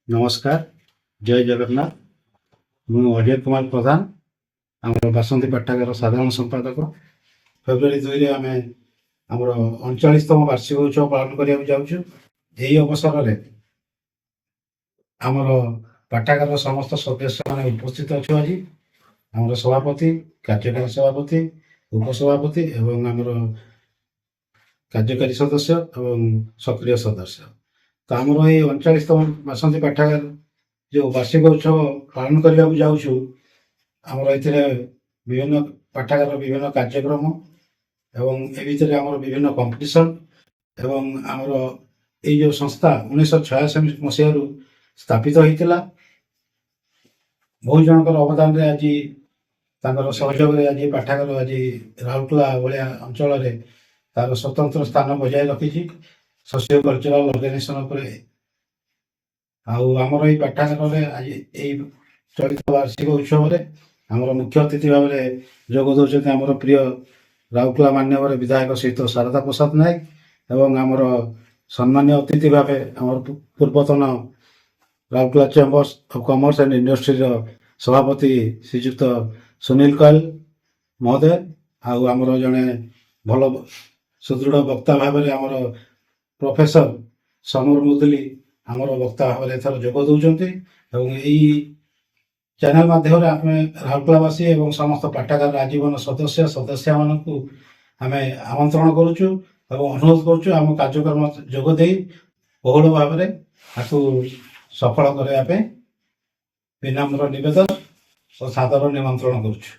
नमस्कार जय जगन्नाथ मु अजय कुमार प्रधान आम बासंती पाठागार साधारण संपादक फेब्रुआरी 2 रे आमे आमर 39तम वार्षिक उत्सव पालन करिया जाउछु। एही अवसर रे आमर पाठागार समस्त सदस्य माने उपस्थित अछु। आज आमर सभापति, कार्यकारी सभापति, उपसभापति एवं आमर कार्यकारी सदस्य एवं सक्रिय सदस्य। तो आमर ये 39तम बासंती पाठागार जो वार्षिक उत्सव पालन करने जाऊँ आमर ए विभिन्न पाठागार विभिन्न कार्यक्रम एवं ए भितर आमर विभिन्न कंपटीशन एवं आमर ये जो संस्था 1986 मसीह स्थापित होता बहुत जनकर अवदान रे आज सहयोग आज पाठागार आज राउरकेला भाया अंचल तार स्वतंत्र स्थान बजाय रखी सोशियो कल्चरल ऑर्गेनाइजेशन आमर ये पाठागार आज ये चलित वार्षिक उत्सव आमर मुख्य अतिथि भाव में जोग दौरान आमर प्रिय राउरकेला मान्यवर विधायक सहित शारदा प्रसाद नायक एवं आमर सम्मान्य अतिथि भाव आमर पूर्वतन Rourkela chambers of commerce and industry सभापति श्रीजुक्त सुनील कयल महोदय आमर जड़े भल सुदृढ़ वक्ता भाव में आमर प्रोफेसर समर मुदुली आमर वक्ता भाव में जोग दौरान यही चैनल माध्यम आम राउरकेलावासी एवं समस्त पाठागार आजीवन सदस्य सदस्य मानक आम आमंत्रण करुचु और अनुरोध करुचु आम कार्यक्रम जोगदे बहुल भाव में सफल करने विनम्र निवेदन और सादर निमंत्रण करुचु।